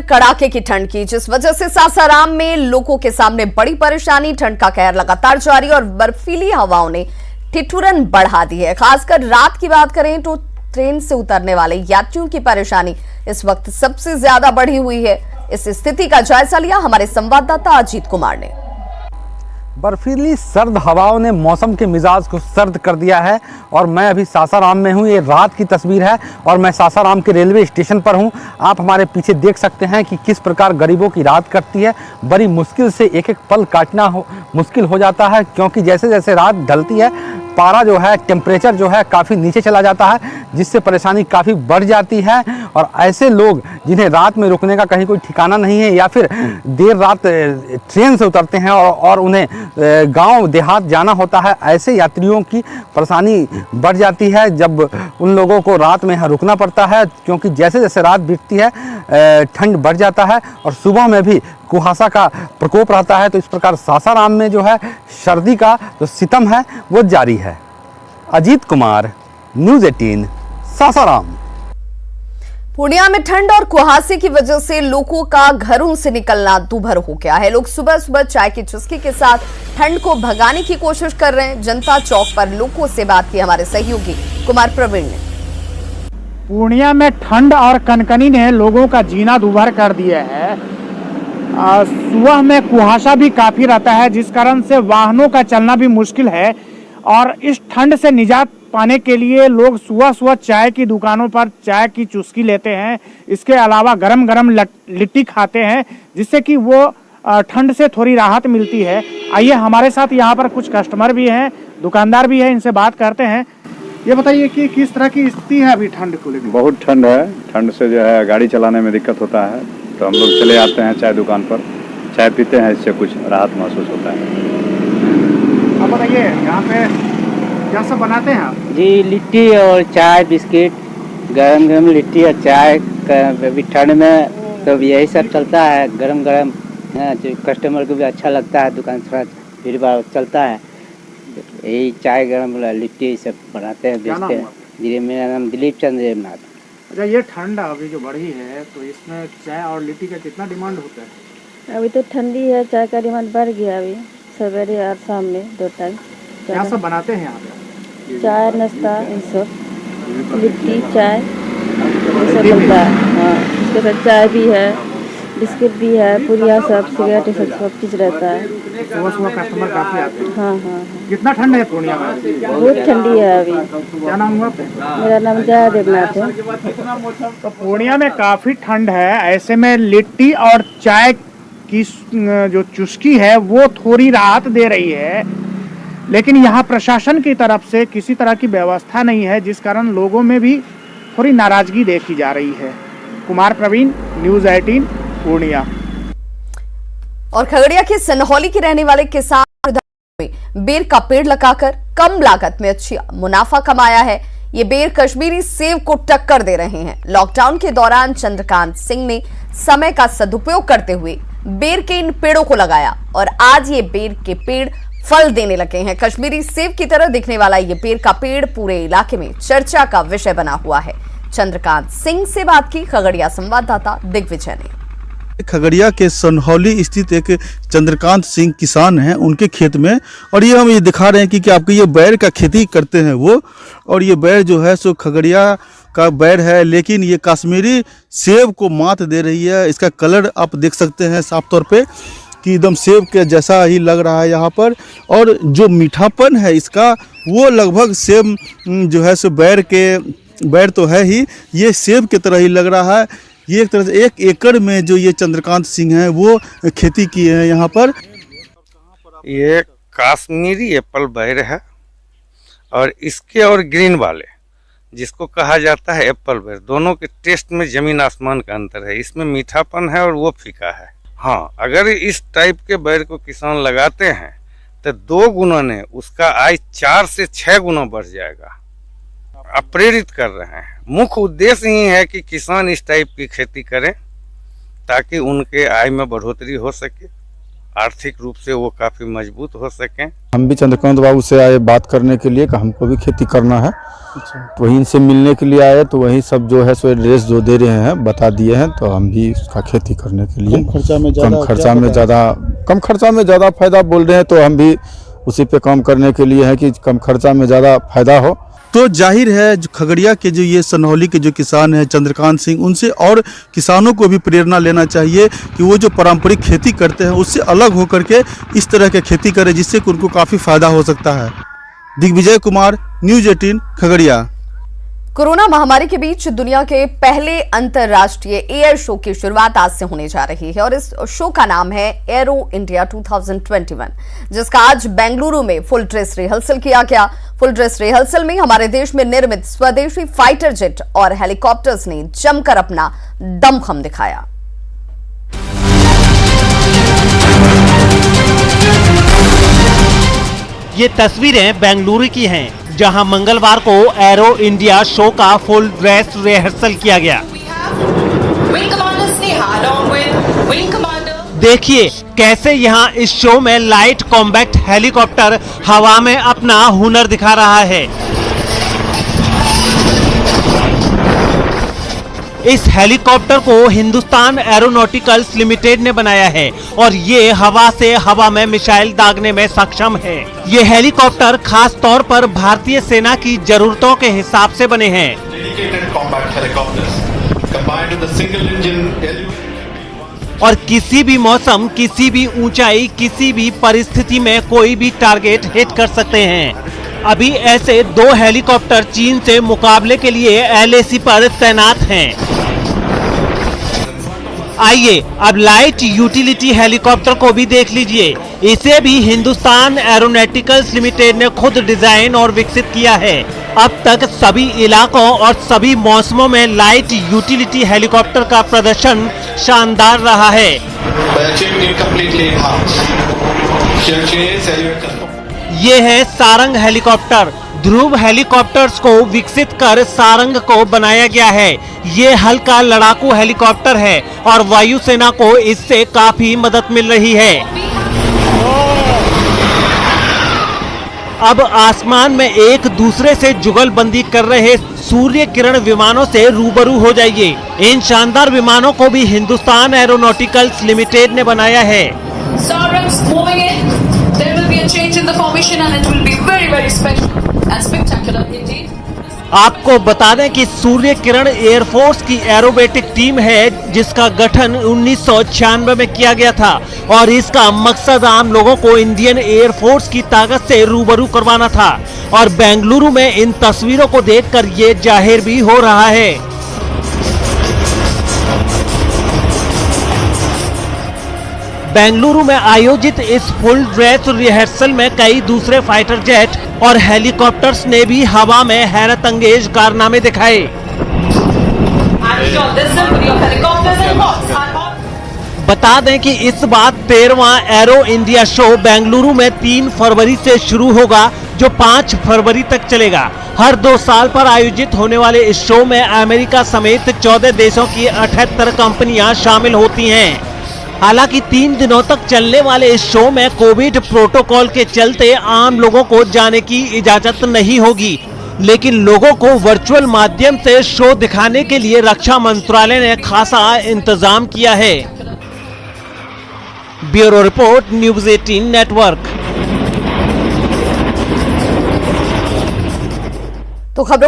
कड़ाके की ठंड की, जिस वजह से सासाराम में लोगों के सामने बड़ी परेशानी। ठंड का कहर लगातार जारी और बर्फीली हवाओं ने ठिठुरन बढ़ा दी है। खासकर रात की बात करें तो ट्रेन से उतरने वाले यात्रियों की परेशानी इस वक्त सबसे ज्यादा बढ़ी हुई है। इस स्थिति का जायजा लिया हमारे संवाददाता अजीत कुमार ने। बर्फीली सर्द हवाओं ने मौसम के मिजाज को सर्द कर दिया है और मैं अभी सासाराम में हूँ। ये रात की तस्वीर है और मैं सासाराम के रेलवे स्टेशन पर हूँ। आप हमारे पीछे देख सकते हैं कि किस प्रकार गरीबों की रात कटती है। बड़ी मुश्किल से एक एक पल काटना मुश्किल हो जाता है, क्योंकि जैसे जैसे रात ढलती है पारा जो है, टेम्परेचर जो है काफ़ी नीचे चला जाता है, जिससे परेशानी काफ़ी बढ़ जाती है। और ऐसे लोग जिन्हें रात में रुकने का कहीं कोई ठिकाना नहीं है या फिर देर रात ट्रेन से उतरते हैं और उन्हें गांव देहात जाना होता है, ऐसे यात्रियों की परेशानी बढ़ जाती है जब उन लोगों को रात में यहाँ रुकना पड़ता है। क्योंकि जैसे जैसे रात बीतती है ठंड बढ़ जाता है और सुबह में भी कुहासा का प्रकोप रहता है। तो इस प्रकार सासाराम में जो है सर्दी का जो सितम है वो जारी है। अजीत कुमार, न्यूज़ 18, सासाराम। पूर्णिया में ठंड और कुहासे की वजह से लोगों का घरों से निकलना दूभर हो गया है। लोग सुबह सुबह चाय की चुस्की के साथ ठंड को भगाने की कोशिश कर रहे हैं। जनता चौक पर लोगों से बात की हमारे सहयोगी कुमार प्रवीण ने। पूर्णिया में ठंड और कनकनी ने लोगों का जीना दूभर कर दिया है। सुबह में कुहासा भी काफी रहता है, जिस कारण से वाहनों का चलना भी मुश्किल है। और इस ठंड से निजात पाने के लिए लोग सुबह सुबह चाय की दुकानों पर चाय की चुस्की लेते हैं। इसके अलावा गरम गरम लिट्टी खाते हैं, जिससे कि वो ठंड से थोड़ी राहत मिलती है। आइए हमारे साथ यहाँ पर कुछ कस्टमर भी हैं, दुकानदार भी हैं, इनसे बात करते हैं। ये बताइए कि किस तरह की स्थिति है अभी ठंड को लेकर? बहुत ठंड है। ठंड से जो है गाड़ी चलाने में दिक्कत होता है, तो हम लोग चले आते हैं चाय दुकान पर, चाय पीते हैं, इससे कुछ राहत महसूस होता है। अब बताइए यहाँ पे क्या सब बनाते हैं आप? जी, लिट्टी और चाय, बिस्किट, गरम गरम लिट्टी और चाय। अभी ठंड में तो यही सब चलता है, गरम गरम, जो कस्टमर को भी अच्छा लगता है। दुकान थोड़ा भीड़ भाड़ चलता है, यही चाय गरम लिट्टी सब बनाते हैं, बेचते हैं। जी, मेरा नाम दिलीप चंद्र देवनाथ। अच्छा, ये ठंड अभी जो बढ़ी है तो इसमें चाय और लिट्टी का कितना डिमांड होता है? अभी तो ठंडी है, चाय का डिमांड बढ़ गया। अभी सवेरे और शाम में 2 टाइम। क्या सब बनाते हैं यहाँ पे? चाय, नाश्ता, ये सब, लिट्टी, चाय, ये सब बनता है। हाँ, उसके साथ चाय भी है, बिस्किट भी है, पुरिया सब, सिगरेट सब चीज़ रहता है। सुबह सुबह कस्टमर काफी आते हैं। हाँ हाँ। कितना ठंड है पूर्णिया में? बहुत ठंडी है अभी। क्या नाम हुआ आपका? मेरा नाम जया देवनाथ है। तो पूर्णिया में काफी ठंड है, ऐसे में लिट्टी और चाय की जो चुस्की है वो थोड़ी राहत दे रही है। लेकिन यहाँ प्रशासन की तरफ से किसी तरह की व्यवस्था नहीं है, जिस कारण लोगों में भी थोड़ी नाराजगी देखी जा रही है। कुमार प्रवीण, न्यूज़ 18, पूर्णिया। और खगड़िया के सनहौली के रहने वाले किसान में बेर का पेड़ लगाकर कम लागत में अच्छी मुनाफा कमाया है। ये बेर कश्मीरी सेब को टक्कर दे रहे हैं। लॉकडाउन के दौरान चंद्रकांत सिंह ने समय का सदुपयोग करते हुए बेर के इन पेड़ों को लगाया और आज ये बेर के पेड़ फल देने लगे हैं। कश्मीरी सेब की तरह दिखने वाला ये बेर का पेड़ पूरे इलाके में चर्चा का विषय बना हुआ है। चंद्रकांत सिंह से बात की खगड़िया संवाददाता दिग्विजय ने। खगड़िया के सनहौली स्थित एक चंद्रकांत सिंह किसान हैं, उनके खेत में, और ये हम ये दिखा रहे हैं कि आपके ये बैर का खेती करते हैं वो। और ये बैर जो है सो खगड़िया का बैर है, लेकिन ये कश्मीरी सेब को मात दे रही है। इसका कलर आप देख सकते हैं साफ तौर पे कि एकदम सेब के जैसा ही लग रहा है यहाँ पर। और जो मीठापन है इसका वो लगभग सेब जो है सो बैर तो है ही, ये सेब की तरह ही लग रहा है। ये एक तरह से 1 एकड़ में जो ये चंद्रकांत सिंह हैं वो खेती किए हैं यहाँ पर। ये कश्मीरी एप्पल बैर है और इसके और ग्रीन वाले जिसको कहा जाता है एप्पल बैर, दोनों के टेस्ट में जमीन आसमान का अंतर है। इसमें मीठापन है और वो फीका है। हाँ, अगर इस टाइप के बैर को किसान लगाते हैं तो 2 गुना ने उसका आय 4 से 6 गुना बढ़ जाएगा। आप प्रेरित कर रहे हैं। मुख्य उद्देश्य ही है कि किसान इस टाइप की खेती करें ताकि उनके आय में बढ़ोतरी हो सके, आर्थिक रूप से वो काफ़ी मजबूत हो सकें। हम भी चंद्रकांत बाबू से आए बात करने के लिए कि हमको भी खेती करना है। तो वहीं से मिलने के लिए आए, तो वही सब जो है सो एड्रेस जो दे रहे हैं बता दिए हैं, तो हम भी उसका खेती करने के लिए कम खर्चा में ज़्यादा फायदा बोल रहे हैं, तो हम भी उसी पे काम करने के लिए है कि कम खर्चा में ज़्यादा फायदा हो। तो जाहिर है जो खगड़िया के जो ये सनहौली के जो किसान हैं चंद्रकांत सिंह, उनसे और किसानों को भी प्रेरणा लेना चाहिए कि वो जो पारंपरिक खेती करते हैं उससे अलग होकर के इस तरह की खेती करें, जिससे कि उनको काफ़ी फायदा हो सकता है। दिग्विजय कुमार, न्यूज़ 18 खगड़िया। कोरोना महामारी के बीच दुनिया के पहले अंतर्राष्ट्रीय एयर शो की शुरुआत आज से होने जा रही है और इस शो का नाम है एरो इंडिया 2021, जिसका आज बेंगलुरु में फुल ड्रेस रिहर्सल किया गया। फुल ड्रेस रिहर्सल में हमारे देश में निर्मित स्वदेशी फाइटर जेट और हेलीकॉप्टर्स ने जमकर अपना दमखम दिखाया। ये तस्वीरें बेंगलुरु की हैं, जहां मंगलवार को एरो इंडिया शो का फुल ड्रेस रिहर्सल किया गया। देखिए कैसे यहां इस शो में लाइट कॉम्बैक्ट हेलीकॉप्टर हवा में अपना हुनर दिखा रहा है। इस हेलीकॉप्टर को हिंदुस्तान एरोनॉटिकल्स लिमिटेड ने बनाया है और ये हवा से हवा में मिसाइल दागने में सक्षम है। ये हेलीकॉप्टर खास तौर पर भारतीय सेना की जरूरतों के हिसाब से बने हैं। और किसी भी मौसम, किसी भी ऊंचाई, किसी भी परिस्थिति में कोई भी टारगेट हिट कर सकते हैं। अभी ऐसे 2 हेलीकॉप्टर चीन से मुकाबले के लिए LAC पर तैनात हैं। आइए अब लाइट यूटिलिटी हेलीकॉप्टर को भी देख लीजिए। इसे भी हिंदुस्तान एरोनॉटिकल्स लिमिटेड ने खुद डिजाइन और विकसित किया है। अब तक सभी इलाकों और सभी मौसमों में लाइट यूटिलिटी हेलीकॉप्टर का प्रदर्शन शानदार रहा है। ये है सारंग हेलीकॉप्टर। ध्रुव हेलीकॉप्टर्स को विकसित कर सारंग को बनाया गया है। ये हल्का लड़ाकू हेलीकॉप्टर है और वायुसेना को इससे काफी मदद मिल रही है। अब आसमान में एक दूसरे से जुगलबंदी कर रहे सूर्य किरण विमानों से रूबरू हो जाइए। इन शानदार विमानों को भी हिंदुस्तान एरोनॉटिकल्स लिमिटेड ने बनाया है। आपको बता दें कि सूर्य किरण एयरफोर्स की एरोबेटिक टीम है, जिसका गठन 1996 में किया गया था और इसका मकसद आम लोगों को इंडियन एयरफोर्स की ताकत से रूबरू करवाना था। और बेंगलुरु में इन तस्वीरों को देखकर ये जाहिर भी हो रहा है। बेंगलुरु में आयोजित इस फुल ड्रेस रिहर्सल में कई दूसरे फाइटर जेट और हेलीकॉप्टर्स ने भी हवा में हैरत अंगेज कारनामे दिखाए। बता दें कि इस बार 13वां एरो इंडिया शो बेंगलुरु में 3 फरवरी से शुरू होगा, जो 5 फरवरी तक चलेगा। हर 2 साल पर आयोजित होने वाले इस शो में अमेरिका समेत 14 देशों की 78 कंपनियां शामिल होती हैं। हालांकि 3 दिनों तक चलने वाले इस शो में कोविड प्रोटोकॉल के चलते आम लोगों को जाने की इजाजत नहीं होगी, लेकिन लोगों को वर्चुअल माध्यम से शो दिखाने के लिए रक्षा मंत्रालय ने खासा इंतजाम किया है। Bureau report, news 18 network. तो खबरों